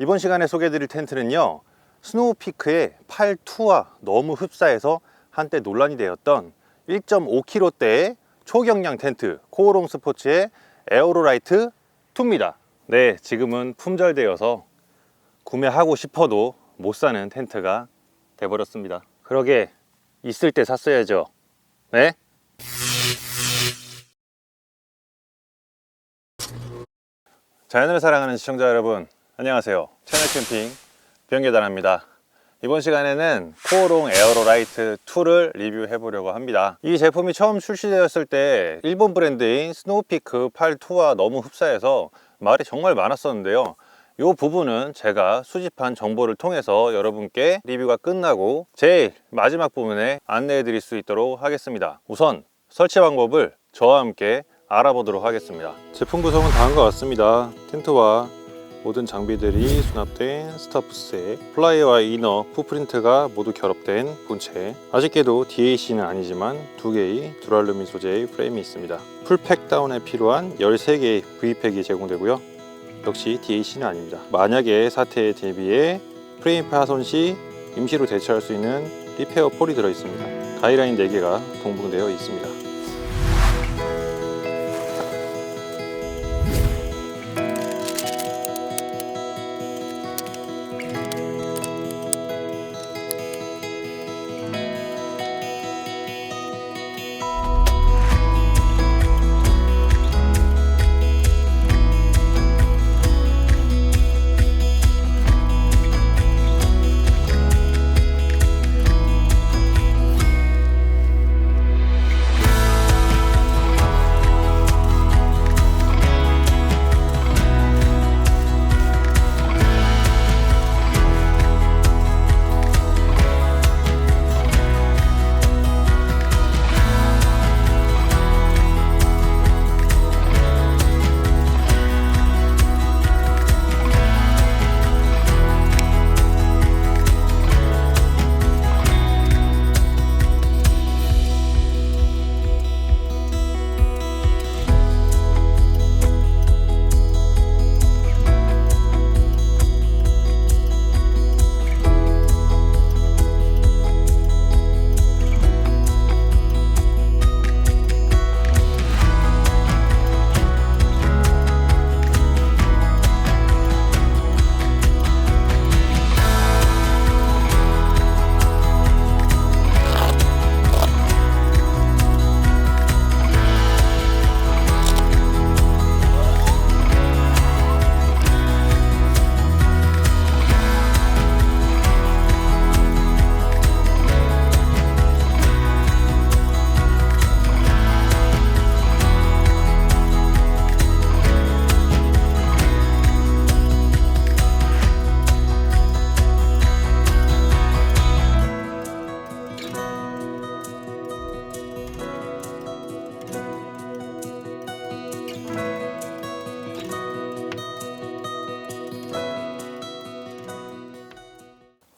이번 시간에 소개해드릴 텐트는요, 스노우피크의 8-2와 너무 흡사해서 한때 논란이 되었던 1.5kg대의 초경량 텐트 코오롱 스포츠의 에어로라이트 2입니다. 네, 지금은 품절되어서 구매하고 싶어도 못 사는 텐트가 돼버렸습니다. 그러게 있을 때 샀어야죠. 네? 자연을 사랑하는 시청자 여러분, 안녕하세요. 채널 캠핑 비영계단합니다. 이번 시간에는 코오롱 에어로라이트 2를 리뷰해 보려고 합니다. 이 제품이 처음 출시되었을 때 일본 브랜드인 스노우피크 8-2와 너무 흡사해서 말이 정말 많았었는데요, 이 부분은 제가 수집한 정보를 통해서 여러분께 리뷰가 끝나고 제일 마지막 부분에 안내해 드릴 수 있도록 하겠습니다. 우선 설치 방법을 저와 함께 알아보도록 하겠습니다. 제품 구성은 다음과 같습니다. 텐트와 모든 장비들이 수납된 스타프셋, 플라이와 이너, 푸프린트가 모두 결합된 본체, 아쉽게도 DAC는 아니지만 2개의 두랄루민 소재의 프레임이 있습니다. 풀팩 다운에 필요한 13개의 V팩이 제공되고요, 역시 DAC는 아닙니다. 만약에 사태에 대비해 프레임 파손 시 임시로 대처할 수 있는 리페어 폴이 들어있습니다. 가이라인 4개가 동봉되어 있습니다.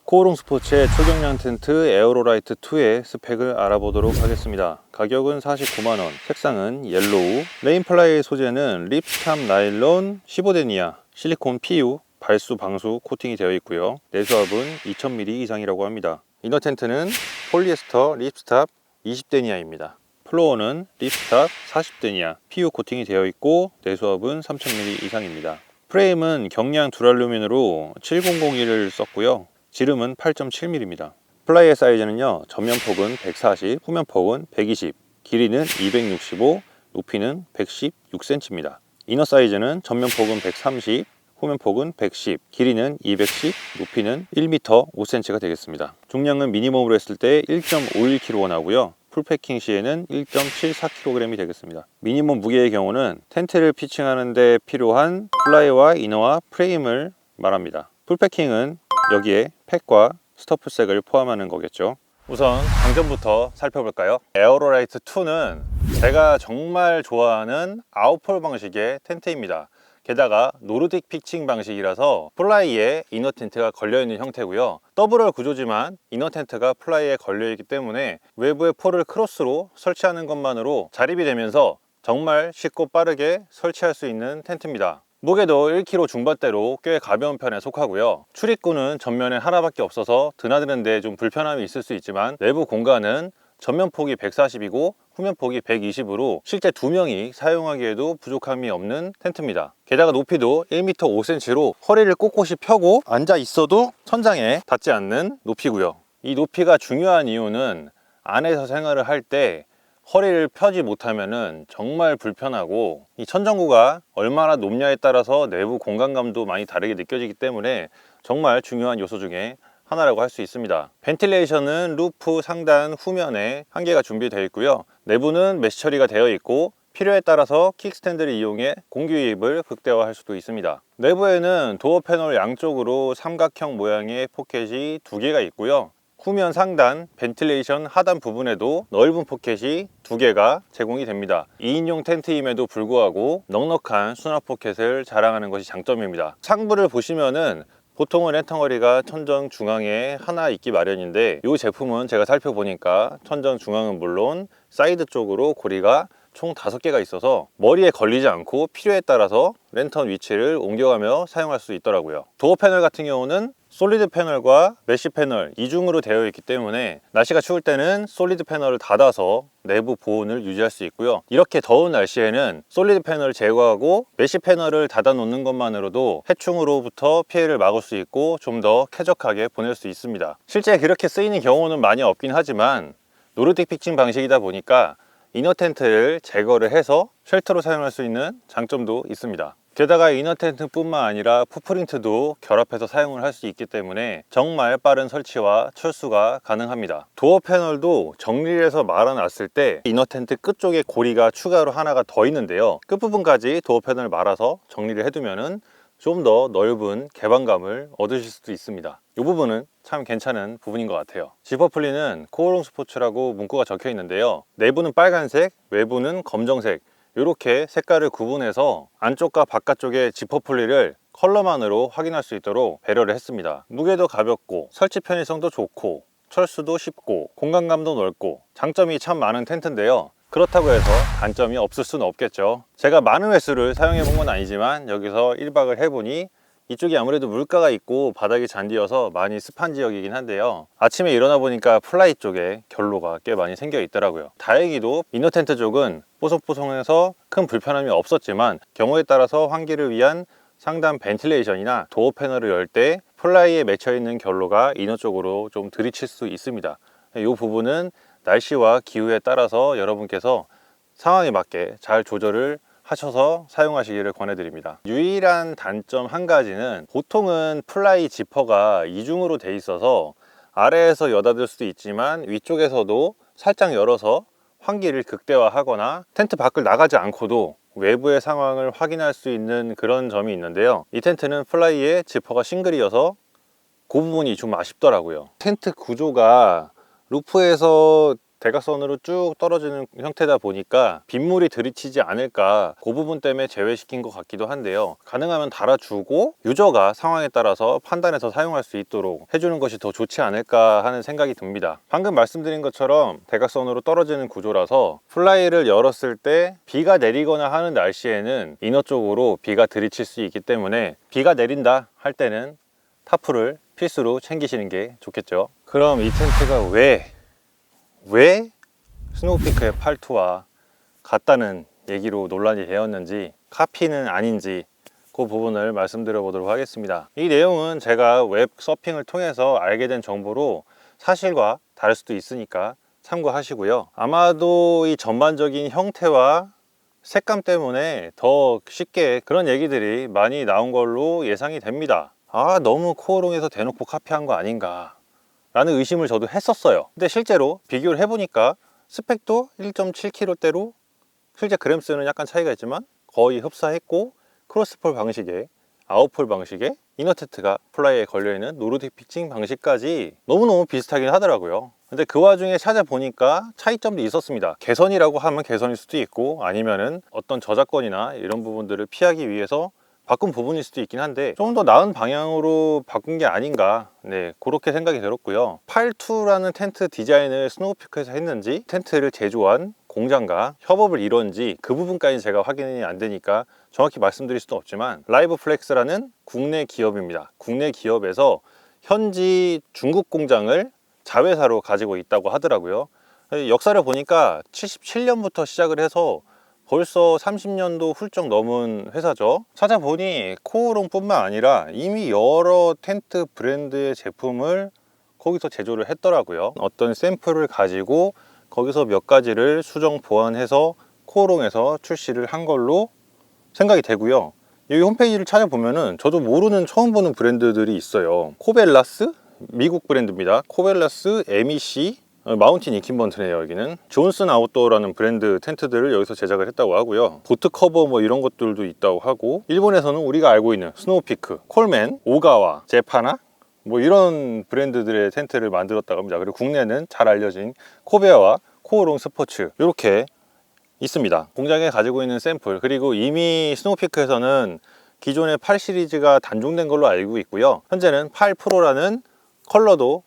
코오롱 스포츠의 초경량 텐트 에어로라이트 2의 스펙을 알아보도록 하겠습니다. 가격은 490,000원, 색상은 옐로우, 레인플라이 소재는 립스탑 나일론 15데니아, 실리콘 PU, 발수 방수 코팅이 되어 있고요, 내수압은 2000mm 이상이라고 합니다. 이너 텐트는 폴리에스터 립스탑 20데니아입니다. 플로어는 립스탑 40데니아, PU 코팅이 되어 있고 내수압은 3000mm 이상입니다. 프레임은 경량 두랄루민으로 7001을 썼고요, 지름은 8.7mm입니다. 플라이의 사이즈는요, 전면폭은 140, 후면폭은 120, 길이는 265, 높이는 116cm입니다. 이너 사이즈는 전면폭은 130, 후면폭은 110, 길이는 210, 높이는 1m 5cm가 되겠습니다. 중량은 미니멈으로 했을 때 1.51kg 나오고요, 풀패킹 시에는 1.74kg이 되겠습니다. 미니멈 무게의 경우는 텐트를 피칭하는 데 필요한 플라이와 이너와 프레임을 말합니다. 풀패킹은 여기에 팩과 스토프색을 포함하는 거겠죠. 우선 장점부터 살펴볼까요? 에어로라이트 2는 제가 정말 좋아하는 아웃폴 방식의 텐트입니다. 게다가 노르딕 피칭 방식이라서 플라이에 이너 텐트가 걸려있는 형태고요, 더블월 구조지만 이너 텐트가 플라이에 걸려있기 때문에 외부의 폴을 크로스로 설치하는 것만으로 자립이 되면서 정말 쉽고 빠르게 설치할 수 있는 텐트입니다. 무게도 1kg 중반대로 꽤 가벼운 편에 속하고요. 출입구는 전면에 하나밖에 없어서 드나드는 데 좀 불편함이 있을 수 있지만 내부 공간은 전면 폭이 140이고 후면 폭이 120으로 실제 2명이 사용하기에도 부족함이 없는 텐트입니다. 게다가 높이도 1m 5cm로 허리를 꼿꼿이 펴고 앉아 있어도 천장에 닿지 않는 높이고요. 이 높이가 중요한 이유는 안에서 생활을 할 때 허리를 펴지 못하면은 정말 불편하고, 이 천정구가 얼마나 높냐에 따라서 내부 공간감도 많이 다르게 느껴지기 때문에 정말 중요한 요소 중에 하나라고 할 수 있습니다. 벤틸레이션은 루프 상단 후면에 한 개가 준비되어 있고요. 내부는 메쉬 처리가 되어 있고 필요에 따라서 킥스탠드를 이용해 공기 유입을 극대화할 수도 있습니다. 내부에는 도어 패널 양쪽으로 삼각형 모양의 포켓이 2개가 있고요. 후면 상단 벤틸레이션 하단 부분에도 넓은 포켓이 2개가 제공이 됩니다. 2인용 텐트임에도 불구하고 넉넉한 수납 포켓을 자랑하는 것이 장점입니다. 상부를 보시면은 보통은 랜턴거리가 천정 중앙에 하나 있기 마련인데 이 제품은 제가 살펴보니까 천정 중앙은 물론 사이드 쪽으로 고리가 총 5개가 있어서 머리에 걸리지 않고 필요에 따라서 랜턴 위치를 옮겨가며 사용할 수 있더라고요. 도어 패널 같은 경우는 솔리드 패널과 메쉬 패널 이중으로 되어 있기 때문에 날씨가 추울 때는 솔리드 패널을 닫아서 내부 보온을 유지할 수 있고요. 이렇게 더운 날씨에는 솔리드 패널을 제거하고 메쉬 패널을 닫아 놓는 것만으로도 해충으로부터 피해를 막을 수 있고 좀 더 쾌적하게 보낼 수 있습니다. 실제 그렇게 쓰이는 경우는 많이 없긴 하지만 노르딕 피칭 방식이다 보니까 이너 텐트를 제거를 해서 쉘터로 사용할 수 있는 장점도 있습니다. 게다가 이너 텐트 뿐만 아니라 풋프린트도 결합해서 사용을 할 수 있기 때문에 정말 빠른 설치와 철수가 가능합니다. 도어 패널도 정리를 해서 말아놨을 때 이너 텐트 끝쪽에 고리가 추가로 하나가 더 있는데요, 끝부분까지 도어 패널을 말아서 정리를 해두면은 좀 더 넓은 개방감을 얻으실 수도 있습니다. 이 부분은 참 괜찮은 부분인 것 같아요. 지퍼플리는 코오롱 스포츠라고 문구가 적혀 있는데요, 내부는 빨간색, 외부는 검정색, 이렇게 색깔을 구분해서 안쪽과 바깥쪽의 지퍼플리를 컬러만으로 확인할 수 있도록 배려를 했습니다. 무게도 가볍고 설치 편의성도 좋고 철수도 쉽고 공간감도 넓고 장점이 참 많은 텐트인데요, 그렇다고 해서 단점이 없을 수는 없겠죠. 제가 많은 횟수를 사용해 본 건 아니지만 여기서 1박을 해보니 이쪽이 아무래도 물가가 있고 바닥이 잔디여서 많이 습한 지역이긴 한데요, 아침에 일어나 보니까 플라이 쪽에 결로가 꽤 많이 생겨 있더라고요. 다행히도 이너 텐트 쪽은 뽀송뽀송해서 큰 불편함이 없었지만 경우에 따라서 환기를 위한 상단 벤틸레이션이나 도어 패널을 열 때 플라이에 맺혀 있는 결로가 이너 쪽으로 좀 들이칠 수 있습니다. 이 부분은 날씨와 기후에 따라서 여러분께서 상황에 맞게 잘 조절을 하셔서 사용하시기를 권해드립니다. 유일한 단점 한 가지는 보통은 플라이 지퍼가 이중으로 돼 있어서 아래에서 여닫을 수도 있지만 위쪽에서도 살짝 열어서 환기를 극대화하거나 텐트 밖을 나가지 않고도 외부의 상황을 확인할 수 있는 그런 점이 있는데요, 이 텐트는 플라이에 지퍼가 싱글이어서 그 부분이 좀 아쉽더라고요. 텐트 구조가 루프에서 대각선으로 쭉 떨어지는 형태다 보니까 빗물이 들이치지 않을까, 그 부분 때문에 제외시킨 것 같기도 한데요, 가능하면 달아주고 유저가 상황에 따라서 판단해서 사용할 수 있도록 해주는 것이 더 좋지 않을까 하는 생각이 듭니다. 방금 말씀드린 것처럼 대각선으로 떨어지는 구조라서 플라이를 열었을 때 비가 내리거나 하는 날씨에는 이너 쪽으로 비가 들이칠 수 있기 때문에 비가 내린다 할 때는 타프를 필수로 챙기시는 게 좋겠죠. 그럼 이 텐트가 왜 스노우피크의 팔2와 같다는 얘기로 논란이 되었는지, 카피는 아닌지 그 부분을 말씀드려 보도록 하겠습니다. 이 내용은 제가 웹 서핑을 통해서 알게 된 정보로 사실과 다를 수도 있으니까 참고하시고요. 아마도 이 전반적인 형태와 색감 때문에 더 쉽게 그런 얘기들이 많이 나온 걸로 예상이 됩니다. 너무 코오롱에서 대놓고 카피한 거 아닌가 라는 의심을 저도 했었어요. 근데 실제로 비교를 해보니까 스펙도 1.7kg대로 실제 그램수는 약간 차이가 있지만 거의 흡사했고, 크로스폴 방식의 아웃폴 방식의 이너 텐트가 플라이에 걸려있는 노르딕 피칭 방식까지 너무너무 비슷하긴 하더라고요. 근데 그 와중에 찾아보니까 차이점도 있었습니다. 개선이라고 하면 개선일 수도 있고, 아니면은 어떤 저작권이나 이런 부분들을 피하기 위해서 바꾼 부분일 수도 있긴 한데 좀 더 나은 방향으로 바꾼 게 아닌가, 그렇게 생각이 들었고요. 팔2라는 텐트 디자인을 스노우피크에서 했는지 텐트를 제조한 공장과 협업을 이룬지 그 부분까지 제가 확인이 안 되니까 정확히 말씀드릴 수도 없지만 라이브 플렉스라는 국내 기업입니다. 국내 기업에서 현지 중국 공장을 자회사로 가지고 있다고 하더라고요. 역사를 보니까 77년부터 시작을 해서 벌써 30년도 훌쩍 넘은 회사죠. 찾아보니 코오롱 뿐만 아니라 이미 여러 텐트 브랜드의 제품을 거기서 제조를 했더라고요. 어떤 샘플을 가지고 거기서 몇 가지를 수정 보완해서 코오롱에서 출시를 한 걸로 생각이 되고요. 이 홈페이지를 찾아보면은 저도 모르는 처음 보는 브랜드들이 있어요. 코벨라스, 미국 브랜드입니다. 코벨라스, MEC, 마운틴 이킨번트네요. 여기는 존슨 아웃도어라는 브랜드 텐트들을 여기서 제작을 했다고 하고요. 보트 커버 뭐 이런 것들도 있다고 하고, 일본에서는 우리가 알고 있는 스노우피크, 콜맨, 오가와, 제파나 뭐 이런 브랜드들의 텐트를 만들었다고 합니다. 그리고 국내는 잘 알려진 코베아와 코오롱 스포츠 이렇게 있습니다. 공장에 가지고 있는 샘플, 그리고 이미 스노우피크에서는 기존의 8 시리즈가 단종된 걸로 알고 있고요. 현재는 8 프로라는 컬러도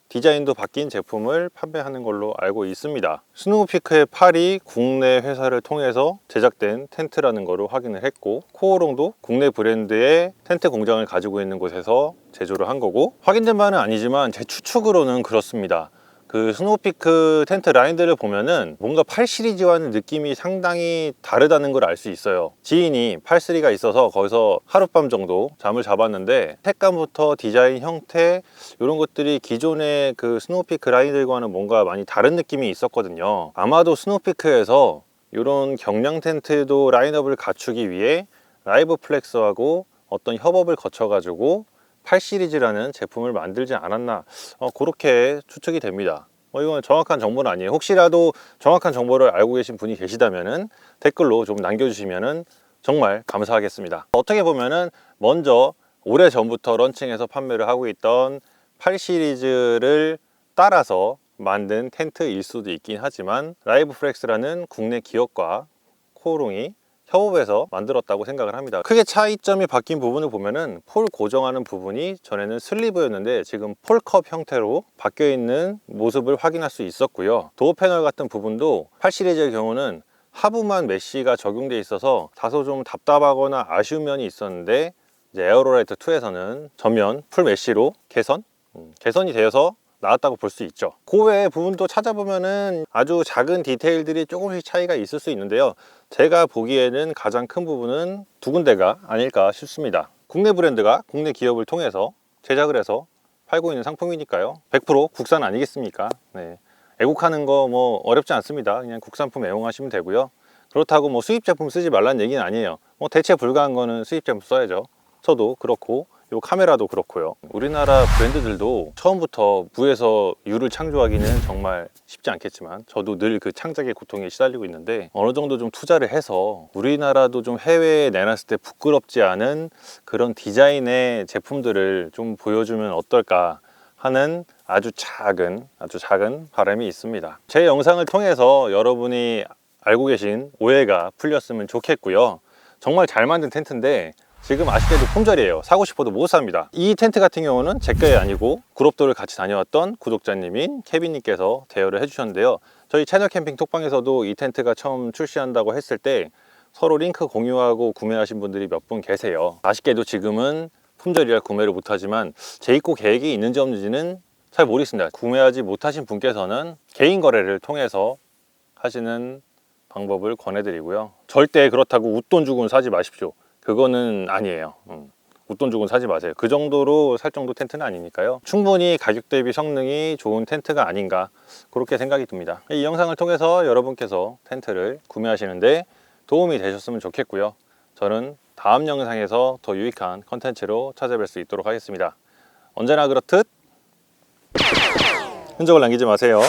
디자인도 바뀐 제품을 판매하는 걸로 알고 있습니다. 스노우피크의 8이 국내 회사를 통해서 제작된 텐트라는 거로 확인을 했고, 코오롱도 국내 브랜드의 텐트 공장을 가지고 있는 곳에서 제조를 한 거고, 확인된 바는 아니지만 제 추측으로는 그렇습니다. 그 스노우피크 텐트 라인들을 보면은 뭔가 8 시리즈와는 느낌이 상당히 다르다는 걸 알 수 있어요. 지인이 8-3가 있어서 거기서 하룻밤 정도 잠을 잡았는데, 색감부터 디자인 형태 이런 것들이 기존의 그 스노우피크 라인들과는 뭔가 많이 다른 느낌이 있었거든요. 아마도 스노우피크에서 이런 경량 텐트도 라인업을 갖추기 위해 라이브 플렉스하고 어떤 협업을 거쳐 가지고 8 시리즈라는 제품을 만들지 않았나, 그렇게 추측이 됩니다. 이건 정확한 정보는 아니에요. 혹시라도 정확한 정보를 알고 계신 분이 계시다면 댓글로 좀 남겨주시면 정말 감사하겠습니다. 어떻게 보면은 먼저 오래전부터 런칭해서 판매를 하고 있던 8 시리즈를 따라서 만든 텐트일 수도 있긴 하지만, 라이브 플렉스라는 국내 기업과 코오롱이 협업해서 만들었다고 생각을 합니다. 크게 차이점이 바뀐 부분을 보면은 폴 고정하는 부분이 전에는 슬리브였는데 지금 폴컵 형태로 바뀌어 있는 모습을 확인할 수 있었고요. 도어 패널 같은 부분도 8 시리즈의 경우는 하부만 메쉬가 적용되어 있어서 다소 좀 답답하거나 아쉬운 면이 있었는데, 이제 에어로라이트 2에서는 전면 풀 메쉬로 개선이 되어서 나왔다고 볼 수 있죠. 그 외의 부분도 찾아보면은 아주 작은 디테일들이 조금씩 차이가 있을 수 있는데요. 제가 보기에는 가장 큰 부분은 두 군데가 아닐까 싶습니다. 국내 브랜드가 국내 기업을 통해서 제작을 해서 팔고 있는 상품이니까요. 100% 국산 아니겠습니까? 네. 애국하는 거 뭐 어렵지 않습니다. 그냥 국산품 애용하시면 되고요. 그렇다고 뭐 수입 제품 쓰지 말라는 얘기는 아니에요. 뭐 대체 불가한 거는 수입 제품 써야죠. 저도 그렇고 요 카메라도 그렇고요. 우리나라 브랜드들도 처음부터 무에서 유를 창조하기는 정말 쉽지 않겠지만, 저도 늘 그 창작의 고통에 시달리고 있는데, 어느 정도 좀 투자를 해서 우리나라도 좀 해외에 내놨을 때 부끄럽지 않은 그런 디자인의 제품들을 좀 보여주면 어떨까 하는 아주 작은 바람이 있습니다. 제 영상을 통해서 여러분이 알고 계신 오해가 풀렸으면 좋겠고요. 정말 잘 만든 텐트인데 지금 아쉽게도 품절이에요. 사고 싶어도 못 삽니다. 이 텐트 같은 경우는 제 게 아니고 구롭도를 같이 다녀왔던 구독자님인 케빈님께서 대여를 해주셨는데요. 저희 채널 캠핑 톡방에서도 이 텐트가 처음 출시한다고 했을 때 서로 링크 공유하고 구매하신 분들이 몇 분 계세요. 아쉽게도 지금은 품절이라 구매를 못하지만 재입고 계획이 있는지 없는지는 잘 모르겠습니다. 구매하지 못하신 분께서는 개인 거래를 통해서 하시는 방법을 권해드리고요. 절대 그렇다고 웃돈 주고는 사지 마십시오. 그거는 아니에요. 웃돈 주고는 사지 마세요. 그 정도로 살 정도 텐트는 아니니까요. 충분히 가격 대비 성능이 좋은 텐트가 아닌가, 그렇게 생각이 듭니다. 이 영상을 통해서 여러분께서 텐트를 구매하시는데 도움이 되셨으면 좋겠고요. 저는 다음 영상에서 더 유익한 컨텐츠로 찾아뵐 수 있도록 하겠습니다. 언제나 그렇듯 흔적을 남기지 마세요.